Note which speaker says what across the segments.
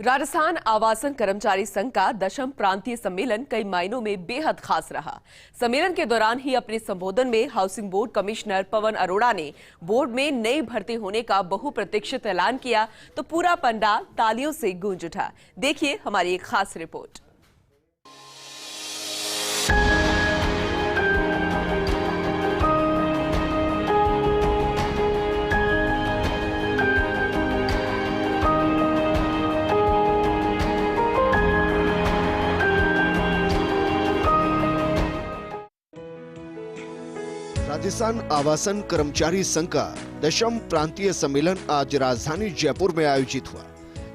Speaker 1: राजस्थान आवासन कर्मचारी संघ का 10वीं प्रांतीय सम्मेलन कई मायनों में बेहद खास रहा। सम्मेलन के दौरान ही अपने संबोधन में housing board commissioner Pawan Arora ने बोर्ड में नई भर्ती होने का बहुप्रतीक्षित ऐलान किया तो पूरा पंडाल तालियों से गूंज उठा। देखिए हमारी एक खास रिपोर्ट।
Speaker 2: राजस्थान आवासन कर्मचारी संघ का 10वीं प्रांतीय सम्मेलन आज राजधानी जयपुर में आयोजित हुआ।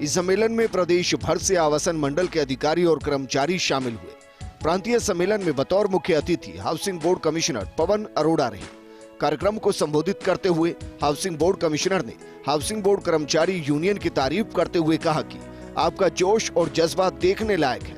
Speaker 2: इस सम्मेलन में प्रदेश भर से आवासन मंडल के अधिकारी और कर्मचारी शामिल हुए। प्रांतीय सम्मेलन में बतौर मुख्य अतिथि housing board commissioner Pawan Arora रहे। कार्यक्रम को संबोधित करते हुए हाउसिंग बोर्ड कमिश्नर ने हाउसिंग बोर्ड कर्मचारी यूनियन की तारीफ करते हुए कहा कि आपका जोश और जज्बा देखने लायक है।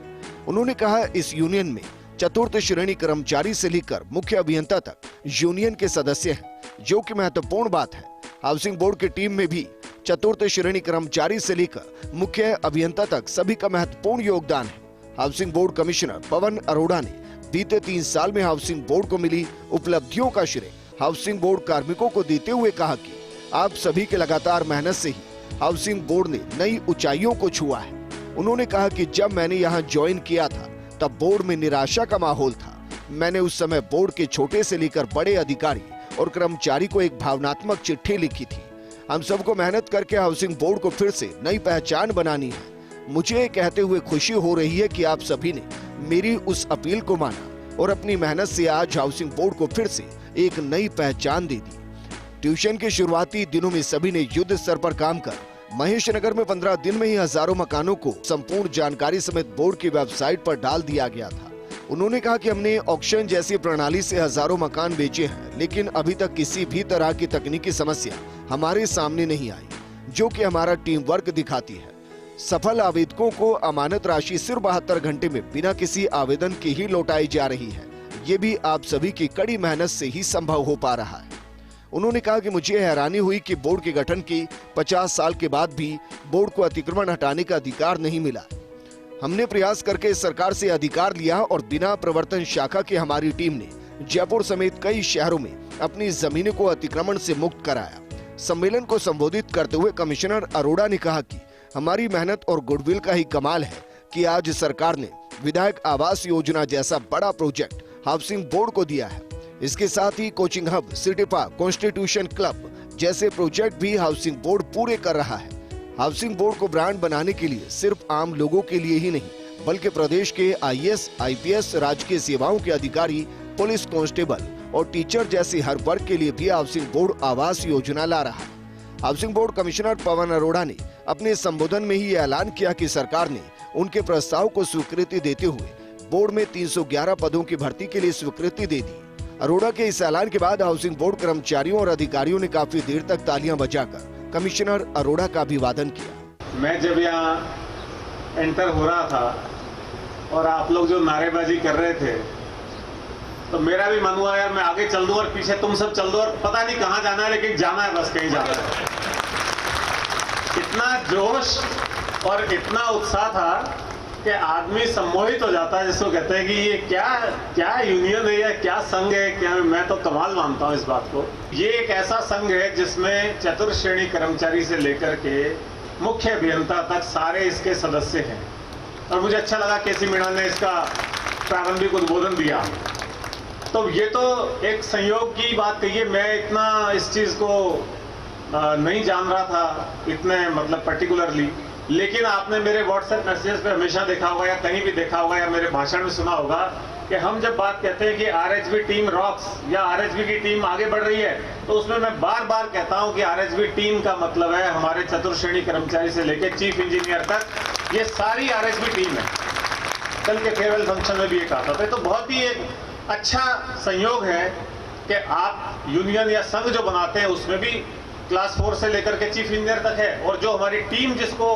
Speaker 2: उन्होंने कहा इस यूनियन में चतुर्थ श्रेणी कर्मचारी से लेकर मुख्य अभियंता तक यूनियन के सदस्य हैं, जो कि महत्वपूर्ण बात है। हाउसिंग बोर्ड की टीम में भी चतुर्थ श्रेणी कर्मचारी से लेकर मुख्य अभियंता तक सभी का महत्वपूर्ण योगदान है। Housing board commissioner Pawan Arora ने बीते 3 साल में हाउसिंग बोर्ड को मिली उपलब्धियों का श्रेय हाउसिंग बोर्ड कार्मिकों को देते हुए कहा कि आप सभी के लगातार मेहनत से ही हाउसिंग बोर्ड ने नई ऊंचाइयों को छुआ है। उन्होंने कहा कि जब मैंने यहाँ ज्वाइन किया था तब बोर्ड में निराशा का माहौल था। मैंने उस समय बोर्ड के छोटे से लेकर बड़े अधिकारी और कर्मचारी को एक भावनात्मक चिट्ठी लिखी थी। हम सबको मेहनत करके हाउसिंग बोर्ड को फिर से नई पहचान बनानी है। मुझे ये कहते हुए खुशी हो रही है कि आप सभी ने मेरी उस अपील को माना और अपनी मेहनत से आज हाउसिंग बोर्ड को फिर से एक नई पहचान दे दी। ट्यूशन के शुरुआती दिनों में सभी ने युद्ध स्तर पर काम कर महेश नगर में 15 दिन में ही हजारों मकानों को संपूर्ण जानकारी समेत बोर्ड की वेबसाइट पर डाल दिया गया था। उन्होंने कहा कि हमने ऑक्शन जैसी प्रणाली से हजारों मकान बेचे हैं, लेकिन अभी तक किसी भी तरह की तकनीकी समस्या हमारे सामने नहीं आई, जो कि हमारा टीम वर्क दिखाती है। सफल आवेदकों को अमानत राशि सिर्फ 72 घंटे में बिना किसी आवेदन के ही लौटाई जा रही है। ये भी आप सभी की कड़ी मेहनत से ही संभव हो पा रहा है। उन्होंने कहा कि मुझे हैरानी हुई कि बोर्ड के गठन के 50 साल के बाद भी बोर्ड को अतिक्रमण हटाने का अधिकार नहीं मिला। हमने प्रयास करके सरकार से अधिकार लिया और बिना प्रवर्तन शाखा के हमारी टीम ने जयपुर समेत कई शहरों में अपनी जमीनों को अतिक्रमण से मुक्त कराया। सम्मेलन को संबोधित करते हुए कमिश्नर अरोड़ा ने कहा कि हमारी मेहनत और गुडविल का ही कमाल है कि आज सरकार ने विधायक आवास योजना जैसा बड़ा प्रोजेक्ट हाउसिंग बोर्ड को दिया है। इसके साथ ही coaching hub, city park, constitution club जैसे प्रोजेक्ट भी हाउसिंग बोर्ड पूरे कर रहा है। हाउसिंग बोर्ड को ब्रांड बनाने के लिए सिर्फ आम लोगों के लिए ही नहीं, बल्कि प्रदेश के आईएएस, आईपीएस, राजकीय सेवाओं के अधिकारी, पुलिस कांस्टेबल और टीचर जैसे हर वर्ग के लिए भी हाउसिंग बोर्ड आवास योजना ला रहा है। Housing board commissioner Pawan Arora ने अपने संबोधन में ही ऐलान किया कि सरकार ने उनके प्रस्ताव को स्वीकृति देते हुए बोर्ड में 311 पदों की भर्ती के लिए स्वीकृति दे दी। अरोड़ा के इस ऐलान के बाद हाउसिंग बोर्ड कर्मचारियों और अधिकारियों ने काफी देर तक तालियां बजाकर कमिश्नर अरोड़ा का अभिवादन किया।
Speaker 3: मैं जब यहाँ एंटर हो रहा था और आप लोग जो नारेबाजी कर रहे थे तो मेरा भी मन हुआ यार मैं आगे चल दूं और पीछे तुम सब चल दो और पता नहीं कहां जाना है, लेकिन जाना है, बस कहीं जाना है। इतना जोश और इतना उत्साह था कि आदमी सम्मोहित हो जाता है, जिसको कहते हैं कि ये क्या यूनियन है या क्या संघ है। क्या मैं तो कमाल मानता हूँ इस बात को। ये एक ऐसा संघ है जिसमें चतुर्थ श्रेणी कर्मचारी से लेकर के मुख्य अभियंता तक सारे इसके सदस्य हैं। और मुझे अच्छा लगा केसी मीणा ने इसका प्रारंभिक उद्बोधन दिया। तो ये तो एक संयोग की बात कही है। मैं इतना इस चीज को नहीं जान रहा था इतने मतलब पर्टिकुलरली, लेकिन आपने मेरे व्हाट्सएप मैसेजेस पे हमेशा देखा होगा या कहीं भी देखा होगा या मेरे भाषण में सुना होगा कि हम जब बात कहते हैं कि आरएचबी टीम रॉक्स या आरएचबी की टीम आगे बढ़ रही है, तो उसमें मैं बार बार कहता हूं कि आरएचबी टीम का मतलब है हमारे चतुर्थ श्रेणी कर्मचारी से लेकर चीफ इंजीनियर तक, ये सारी आरएचबी टीम है। कल के फेयरवेल फंक्शन में भी ये कहा था। तो बहुत ही एक अच्छा संयोग है कि आप यूनियन या संघ जो बनाते हैं उसमें भी क्लास 4 से लेकर के चीफ इंजीनियर तक है, और जो हमारी टीम जिसको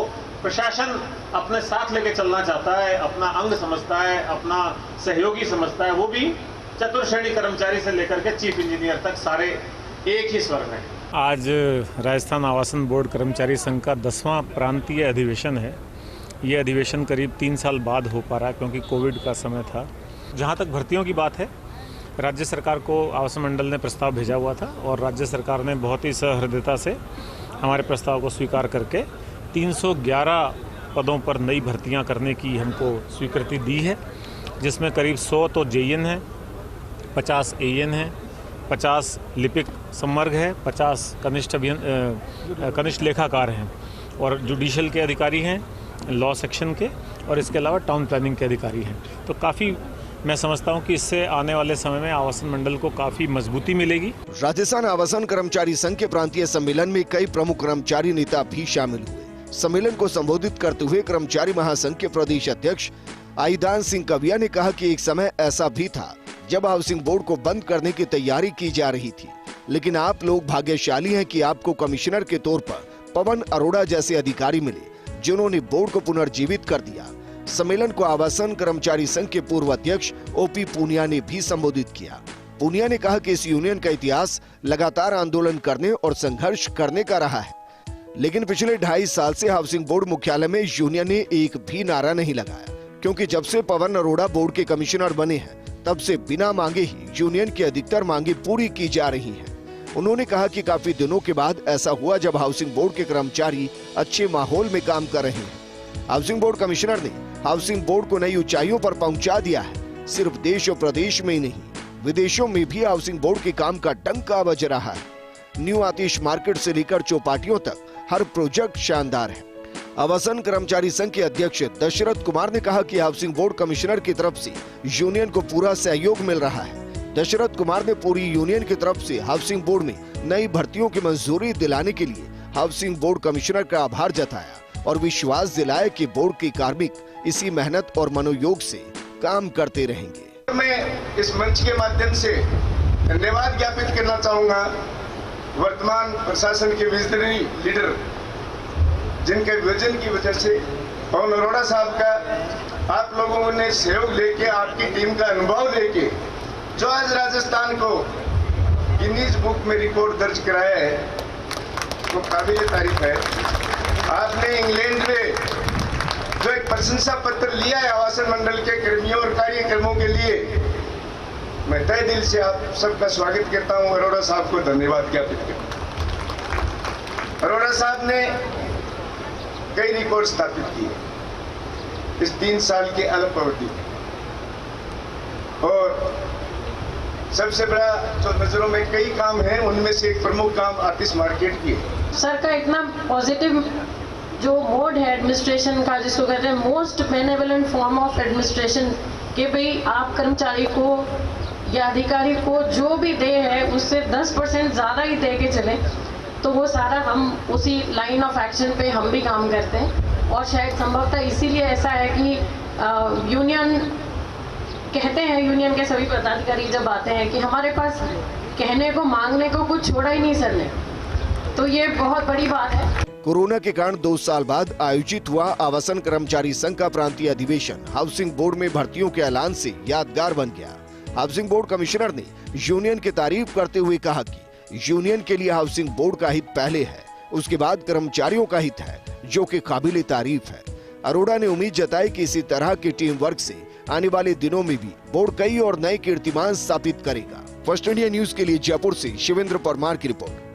Speaker 3: प्रशासन अपने साथ लेके चलना चाहता है, अपना अंग समझता है, अपना सहयोगी समझता है, वो भी चतुर्थ श्रेणी कर्मचारी से लेकर के चीफ इंजीनियर तक सारे एक ही स्वर में।
Speaker 4: आज राजस्थान आवासन बोर्ड कर्मचारी संघ का 10वां प्रांतीय अधिवेशन है। ये अधिवेशन करीब 3 साल बाद हो पा रहा है क्योंकि कोविड का समय था। जहाँ तक भर्तियों की बात है, राज्य सरकार को आवासन मंडल ने प्रस्ताव भेजा हुआ था और राज्य सरकार ने बहुत ही सहृदयता से हमारे प्रस्ताव को स्वीकार करके 311 पदों पर नई भर्तियां करने की हमको स्वीकृति दी है, जिसमें करीब 100 तो जेईएन है, 50 एएन है, 50 लिपिक संवर्ग है, 50 कनिष्ठ लेखाकार हैं और जुडिशल के अधिकारी हैं, लॉ सेक्शन के, और इसके अलावा टाउन प्लानिंग के अधिकारी हैं। तो काफ़ी मैं समझता हूं कि इससे आने वाले समय में आवासन मंडल को काफ़ी मजबूती मिलेगी।
Speaker 2: राजस्थान आवासन कर्मचारी संघ के प्रांतीय सम्मेलन में कई प्रमुख कर्मचारी नेता भी शामिल हुए। सम्मेलन को संबोधित करते हुए कर्मचारी महासंघ के प्रदेश अध्यक्ष आईदान सिंह कविया ने कहा कि एक समय ऐसा भी था जब हाउसिंग बोर्ड को बंद करने की तैयारी की जा रही थी, लेकिन आप लोग भाग्यशाली हैं कि आपको कमिश्नर के तौर पर पवन अरोड़ा जैसे अधिकारी मिले, जिन्होंने बोर्ड को पुनर्जीवित कर दिया। सम्मेलन को आवासन कर्मचारी संघ के पूर्व अध्यक्ष ओपी पूनिया ने भी संबोधित किया। पूनिया ने कहा कि इस यूनियन का इतिहास लगातार आंदोलन करने और संघर्ष करने का रहा है, लेकिन पिछले 2.5 साल से हाउसिंग बोर्ड मुख्यालय में यूनियन ने एक भी नारा नहीं लगाया, क्योंकि जब से पवन अरोड़ा बोर्ड के कमिश्नर बने हैं तब से बिना मांगे ही यूनियन की अधिकतर मांगे पूरी की जा रही हैं। उन्होंने कहा कि काफी दिनों के बाद ऐसा हुआ जब हाउसिंग बोर्ड के कर्मचारी अच्छे माहौल में काम कर रहे हैं। हाउसिंग बोर्ड कमिश्नर ने हाउसिंग बोर्ड को नई ऊंचाइयों पर पहुंचा दिया है। सिर्फ देश और प्रदेश में ही नहीं, विदेशों में भी हाउसिंग बोर्ड के काम का डंका बज रहा है। न्यू आतिश मार्केट से लेकर चौपाटियों तक हर प्रोजेक्ट शानदार है। आवासन कर्मचारी संघ के अध्यक्ष दशरथ कुमार ने कहा कि हाउसिंग बोर्ड कमिश्नर की तरफ से यूनियन को पूरा सहयोग मिल रहा है। दशरथ कुमार ने पूरी यूनियन की तरफ से हाउसिंग बोर्ड में नई भर्तियों की मंजूरी दिलाने के लिए हाउसिंग बोर्ड कमिश्नर का आभार जताया और विश्वास दिलाया कि बोर्ड के कार्मिक इसी मेहनत और मनोयोग से काम करते रहेंगे।
Speaker 5: मैं इस मंच के माध्यम से धन्यवाद ज्ञापित करना चाहूंगा वर्तमान प्रशासन के विजनरी लीडर, जिनके विजन की वजह से पवन अरोड़ा साहब का आप लोगों ने सहयोग लेके, आपकी टीम का अनुभव लेके जो आज राजस्थान को गिनीज बुक में रिकॉर्ड दर्ज कराया है, वो काबिल तारीफ है। आपने इंग्लैंड में जो एक प्रशंसा पत्र लिया है आवासन मंडल के कर्मियों और कार्यक्रमों के लिए, मैं तहे दिल से आप सबका स्वागत करता हूं। अरोड़ा साहब को धन्यवाद ज्ञापित करता हूं। अरोड़ा साहब ने कई रिकॉर्ड स्थापित किए इस 3 साल के अल्प अवधि में, और सबसे बड़ा जो नजरों में कई काम हैं, उनमें से एक प्रमुख काम आतिश मार्केट की है।
Speaker 6: सर का इतना पॉजिटिव जो मोड है एडमिनिस्ट्रेशन का, जिसको कहते हैं most benevolent form of administration, कि भाई आप कर्मचारी को या अधिकारी को जो भी दे है उससे 10% ज़्यादा ही दे के चले, तो वो सारा हम उसी लाइन ऑफ एक्शन पे हम भी काम करते हैं। और शायद संभवतः इसीलिए ऐसा है कि यूनियन कहते हैं, यूनियन के सभी पदाधिकारी जब आते हैं कि हमारे पास कहने को मांगने को कुछ छोड़ा ही नहीं सर ने, तो ये बहुत बड़ी बात है।
Speaker 2: कोरोना के कारण 2 साल बाद आयोजित हुआ आवासन कर्मचारी संघ का प्रांतीय अधिवेशन हाउसिंग बोर्ड में भर्तियों के ऐलान से यादगार बन गया। हाउसिंग बोर्ड कमिश्नर ने यूनियन की तारीफ करते हुए कहा कि यूनियन के लिए हाउसिंग बोर्ड का हित पहले है, उसके बाद कर्मचारियों का हित है, जो कि काबिले तारीफ है। अरोड़ा ने उम्मीद जताई कि इसी तरह के टीम वर्क से आने वाले दिनों में भी बोर्ड कई और नए कीर्तिमान स्थापित करेगा। फर्स्ट इंडिया न्यूज के लिए जयपुर से शिवेंद्र परमार की रिपोर्ट।